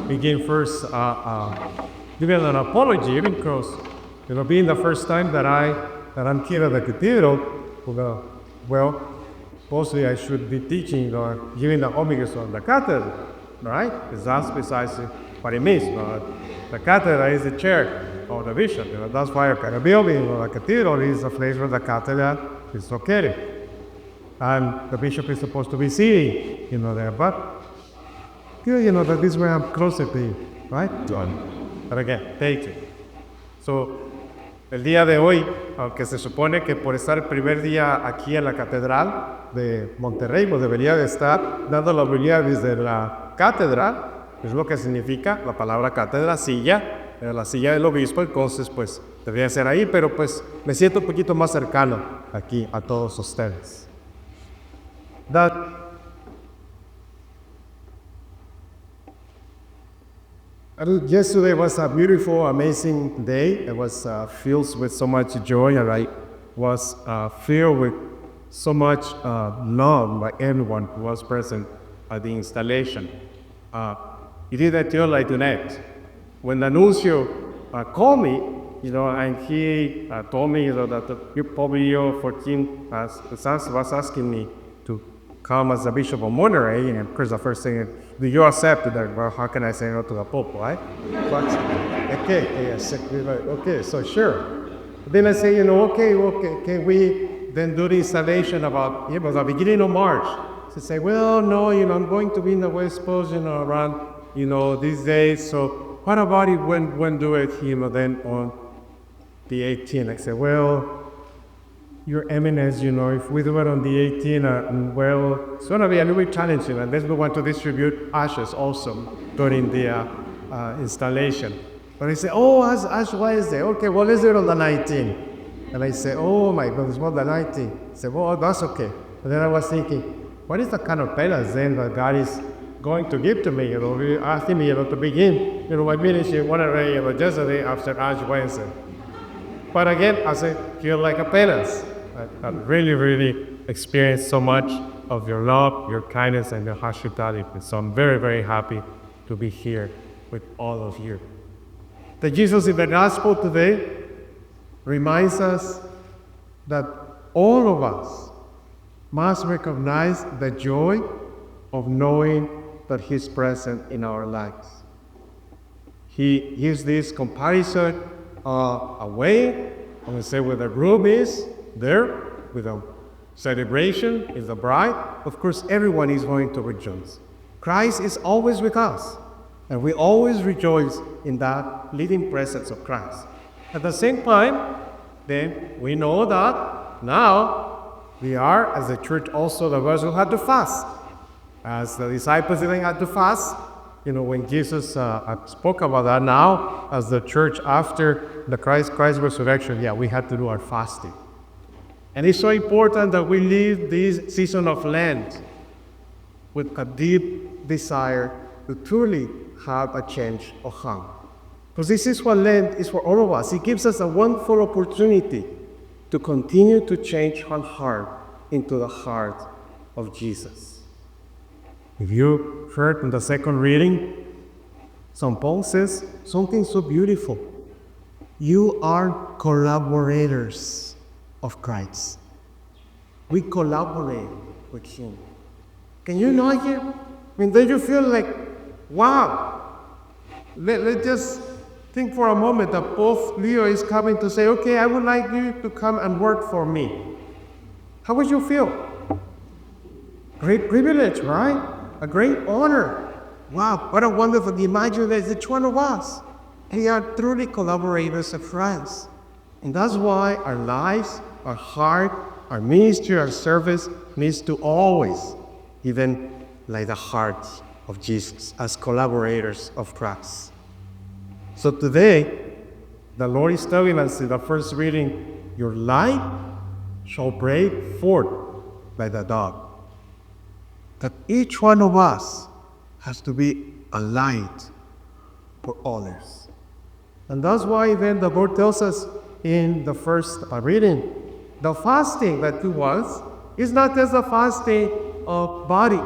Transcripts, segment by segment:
begin first giving an apology, because being the first time that I'm here at the Cathedral, well, mostly I should be teaching or giving the homilees on the Cathedral, right? Because that's precisely what it means. The Cathedral is the chair of the bishop. That's why a building or a cathedral is a place where the Cathedral is located. And the bishop is supposed to be sitting, there. But, that this way I'm closer to you, right? But again, take it. So, el día de hoy, aunque se supone que por estar el primer día aquí en la Catedral de Monterrey, pues debería de estar dando la homilía desde la Catedral, es lo que significa la palabra cátedra, silla, la silla del obispo, entonces pues debería ser ahí, pero pues me siento un poquito más cercano aquí a todos ustedes. Yesterday was a beautiful, amazing day. It was filled with so much joy, and I was filled with so much love by everyone who was present at the installation. It didn't feel like tonight. When the nuncio called me, and he told me that you probably 14 was asking me to come as the Bishop of Monterey, and of course the first thing is, do you accept that? Well, how can I say no to the Pope, right? But, okay, so sure. Then I say, okay, can we then do the installation about, the beginning of March? So say, well, no, I'm going to be in the West Coast, around, these days, so what about it when do it, then on the 18th? I said, well, Your Eminence, if we do it on the 18th, well, it's going to be a little bit challenging, and then we want to distribute ashes also during the installation. But I say, Ash Wednesday. Okay, well, let's do it on the 19th. And I say, oh my goodness, well, the 19th. I said, well, that's okay. And then I was thinking, what is the kind of penance then that God is going to give to me? Asking me to begin, my ministry one day, yesterday after Ash Wednesday. But again, I say, feel like a penance. I really, really experienced so much of your love, your kindness, and your hospitality. So I'm very, very happy to be here with all of you. The Jesus in the Gospel today reminds us that all of us must recognize the joy of knowing that He's present in our lives. He gives this comparison away, I would say, where the groom is there, with a celebration, is the bride. Of course, everyone is going to rejoice. Christ is always with us, and we always rejoice in that living presence of Christ. At the same time, then we know that now we are, as a church, also the ones who had to fast. As the disciples didn't have to fast, when Jesus spoke about that, now as the church after the Christ resurrection, we had to do our fasting. And it's so important that we live this season of Lent with a deep desire to truly have a change of heart. Because this is what Lent is for all of us. It gives us a wonderful opportunity to continue to change our heart into the heart of Jesus. If you heard in the second reading, St. Paul says something so beautiful. You are collaborators of Christ. We collaborate with Him. Can you know Him? Don't you feel like, wow? Let's just think for a moment that Pope Leo is coming to say, okay, I would like you to come and work for me. How would you feel? Great privilege, right? A great honor. Wow, what a wonderful imagine that each one of us. We are truly collaborators of Christ. And that's why our lives, our heart, our ministry, our service needs to always, even like the heart of Jesus, as collaborators of Christ. So today, the Lord is telling us in the first reading, your light shall break forth like the dawn. That each one of us has to be a light for others. And that's why then the Lord tells us in the first reading, the fasting that He wants is not just a fasting of body,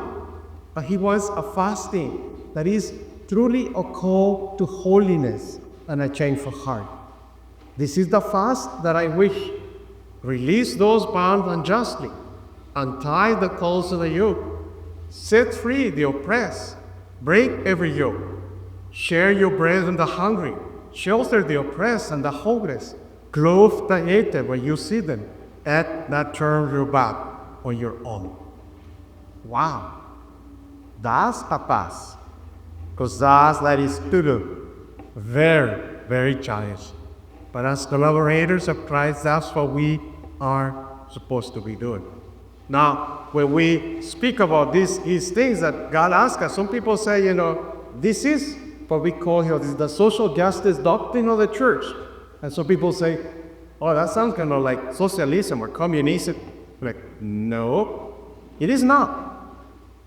but He wants a fasting that is truly a call to holiness and a changeful heart. This is the fast that I wish. Release those bound unjustly, untie the coils of the yoke, set free the oppressed, break every yoke, share your bread with the hungry, shelter the oppressed and the homeless, clothe the naked when you see them, and not turn your back on your own. Wow, that's a fast, because that is to do. Very, very challenging. But as collaborators of Christ, that's what we are supposed to be doing. Now, when we speak about these things that God asks us, some people say, this is what we call here, this is the social justice doctrine of the church. And some people say, oh, that sounds kind of like socialism or communism. Like, no, it is not.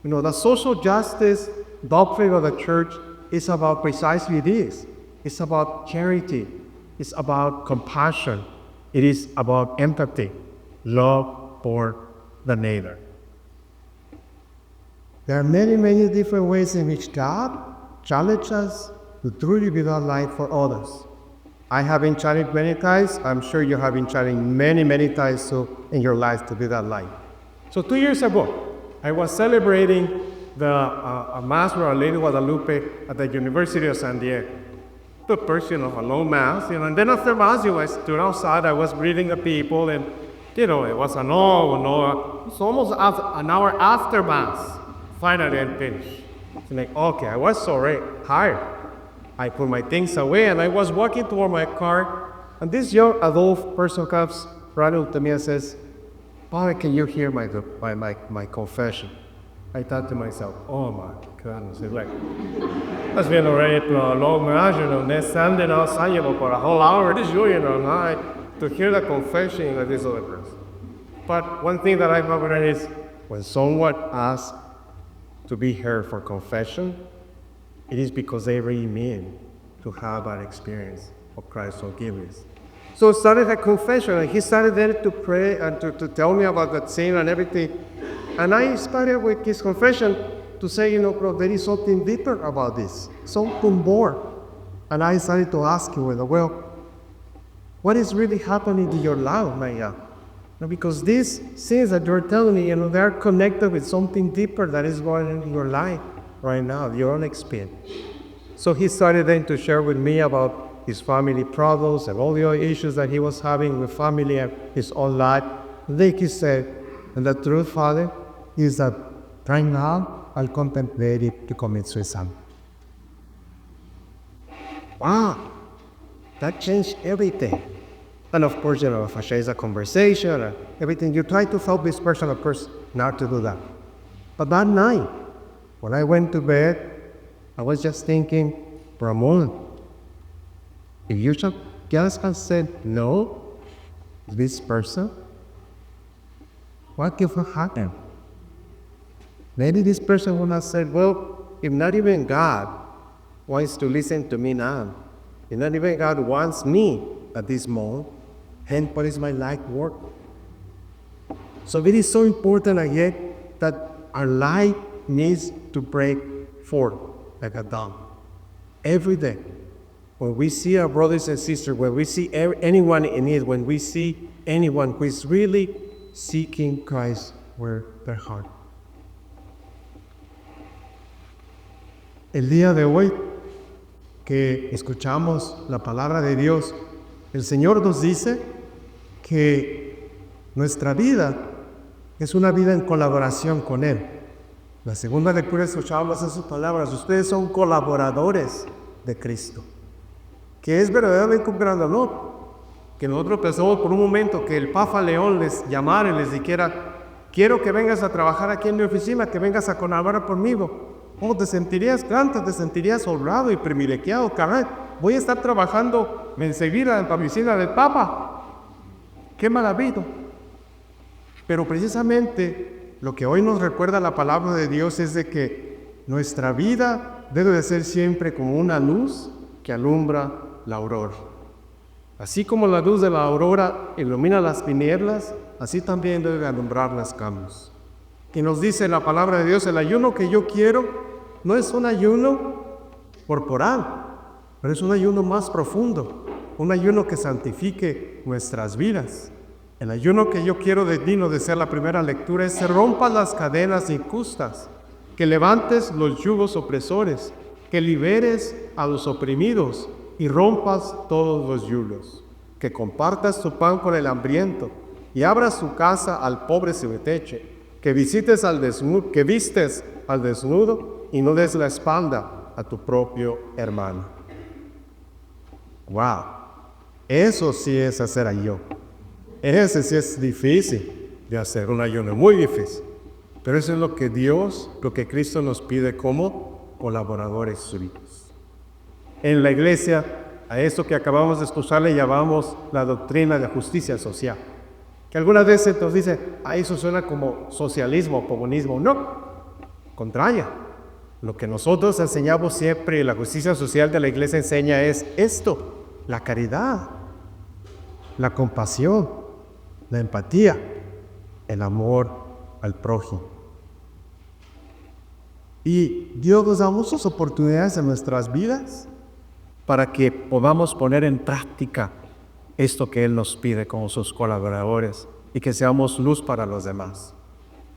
The social justice doctrine of the church is about precisely this. It's about charity. It's about compassion. It is about empathy, love for the neighbor. There are many, many different ways in which God challenges us to truly be that light for others. I have been challenged many times. I'm sure you have been challenged many, many times too in your life to be that light. So 2 years ago, I was celebrating a Mass for Our Lady of Guadalupe at the University of San Diego. The first, a long Mass, and then after Mass, I stood outside, I was greeting the people, and, it was it's almost an hour after Mass, finally I finished. So okay, I was so tired. I put my things away, and I was walking toward my car, and this young adult person comes right up to me and says, Father, can you hear my confession? I thought to myself, oh my goodness, that's been already a long Mass, standing outside, for a whole hour, to hear the confession of this other person. But one thing that I've learned is, when someone asks to be heard for confession, it is because they really mean to have that experience of Christ's forgiveness. So it started a confession, and he started then to pray and to tell me about that sin and everything. And I started with his confession to say, bro, there is something deeper about this, something more. And I started to ask him, well, what is really happening in your life, Maya? Because these sins that you're telling me, they're connected with something deeper that is going on in your life right now, your own experience. So he started then to share with me about his family problems and all the other issues that he was having with family and his own life. And then he said, and the truth, Father, is that right now I'm contemplating to commit suicide. Wow, that changed everything. And of course, Fasha is a conversation and everything. You try to help this person, of course, not to do that. But that night, when I went to bed, I was just thinking, Ramon, if you just have said no to this person, what could have happened? Maybe this person would have said, well, if not even God wants to listen to me now, if not even God wants me at this moment, then what is my life worth? So it is so important again that our life needs to break forth like a dawn. Every day, when we see our brothers and sisters, when we see anyone in need, when we see anyone who is really seeking Christ with their heart. El día de hoy que escuchamos la palabra de Dios, el Señor nos dice que nuestra vida es una vida en colaboración con Él. La segunda lectura escuchábamos esas palabras, ustedes son colaboradores de Cristo, que es verdaderamente un gran honor. Que nosotros pensamos por un momento que el Papa León les llamara y les dijera, quiero que vengas a trabajar aquí en mi oficina, que vengas a colaborar conmigo. Oh, te sentirías honrado y privilegiado, caray. Voy a estar trabajando en Sevilla, en la oficina del Papa. ¡Qué maravilla! Pero precisamente lo que hoy nos recuerda la palabra de Dios es de que nuestra vida debe de ser siempre como una luz que alumbra la aurora. Así como la luz de la aurora ilumina las tinieblas, así también debe alumbrar las camas. Y nos dice la palabra de Dios, el ayuno que yo quiero no es un ayuno corporal, pero es un ayuno más profundo, un ayuno que santifique nuestras vidas. El ayuno que yo quiero de digno de ser la primera lectura es: se rompan las cadenas injustas, que levantes los yugos opresores, que liberes a los oprimidos y rompas todos los yugos, que compartas tu pan con el hambriento y abras tu casa al pobre sin techo, que vistes al desnudo y no des la espalda a tu propio hermano. ¡Wow! Eso sí es hacer ayuno. Ese sí es difícil de hacer, un ayuno muy difícil. Pero eso es lo que Cristo nos pide como colaboradores suyos. En la iglesia, a esto que acabamos de escuchar le llamamos la doctrina de justicia social. Que algunas veces nos dicen: eso suena como socialismo o comunismo. No, contraria. Lo que nosotros enseñamos siempre y la justicia social de la iglesia enseña es esto: la caridad, la compasión, la empatía, el amor al prójimo. Y Dios nos da muchas oportunidades en nuestras vidas para que podamos poner en práctica esto que Él nos pide como sus colaboradores y que seamos luz para los demás.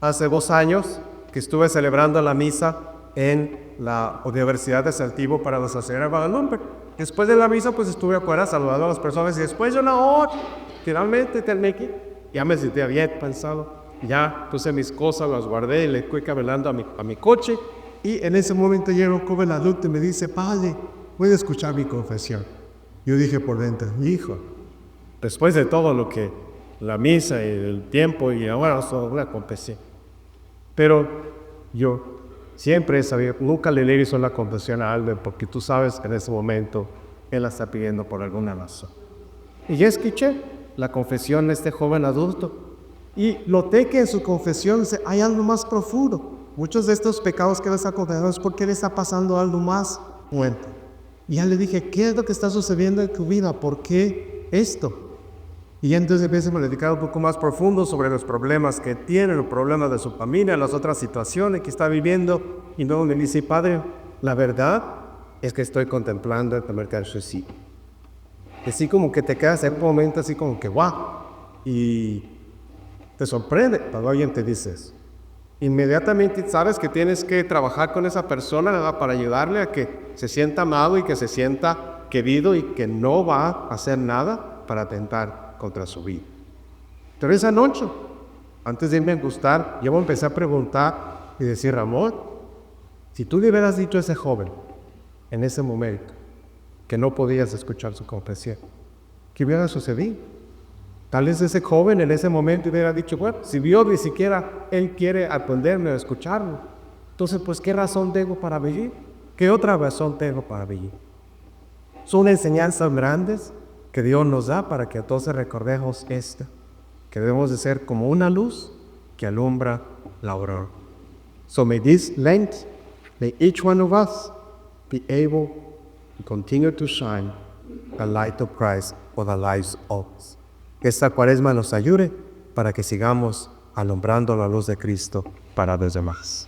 Hace 2 años que estuve celebrando la misa en la Universidad de Saltillo para la Sociedad de Guadalupe. Después de la misa, pues estuve afuera saludando a las personas y después de una hora, finalmente terminé aquí. Ya me sentía bien pensado. Ya puse mis cosas, las guardé y le fui caminando a mi coche. Y en ese momento llega un joven adulto y me dice: padre, ¿puede escuchar mi confesión? Yo dije por dentro: hijo, después de todo lo que la misa y el tiempo y ahora solo una confesión. Pero yo siempre he sabido, nunca le hizo la confesión a alguien porque tú sabes que en ese momento él la está pidiendo por alguna razón. Y ya escuché la confesión de este joven adulto y noté que en su confesión hay algo más profundo. Muchos de estos pecados que él está confesando es porque le está pasando algo más fuerte. Y ya le dije: ¿qué es lo que está sucediendo en tu vida? ¿Por qué esto? Y entonces empieza a platicar un poco más profundo sobre los problemas que tiene, los problemas de su familia, las otras situaciones que está viviendo. Y luego me dice: padre, la verdad es que estoy contemplando el mercado suicidio. Así como que te quedas en un momento así como que ¡wow! Y te sorprende cuando alguien te dice eso. Inmediatamente sabes que tienes que trabajar con esa persona, ¿verdad?, para ayudarle a que se sienta amado y que se sienta querido y que no va a hacer nada para atentar contra su vida. Pero esa noche, antes de irme a acostar, yo me empecé a preguntar y decir: Ramón, si tú le hubieras dicho a ese joven en ese momento que no podías escuchar su confesión, ¿qué hubiera sucedido? Tal vez ese joven en ese momento hubiera dicho: bueno, si Dios ni siquiera Él quiere atenderme o escucharme, entonces pues ¿qué razón tengo para vivir? ¿Qué otra razón tengo para vivir? Son enseñanzas grandes que Dios nos da para que entonces recordemos esto, que debemos de ser como una luz que alumbra la aurora. So may this Lent, may each one of us be able to continue to shine the light of Christ for the lives of us. Que esta Cuaresma nos ayude para que sigamos alumbrando la luz de Cristo para los demás.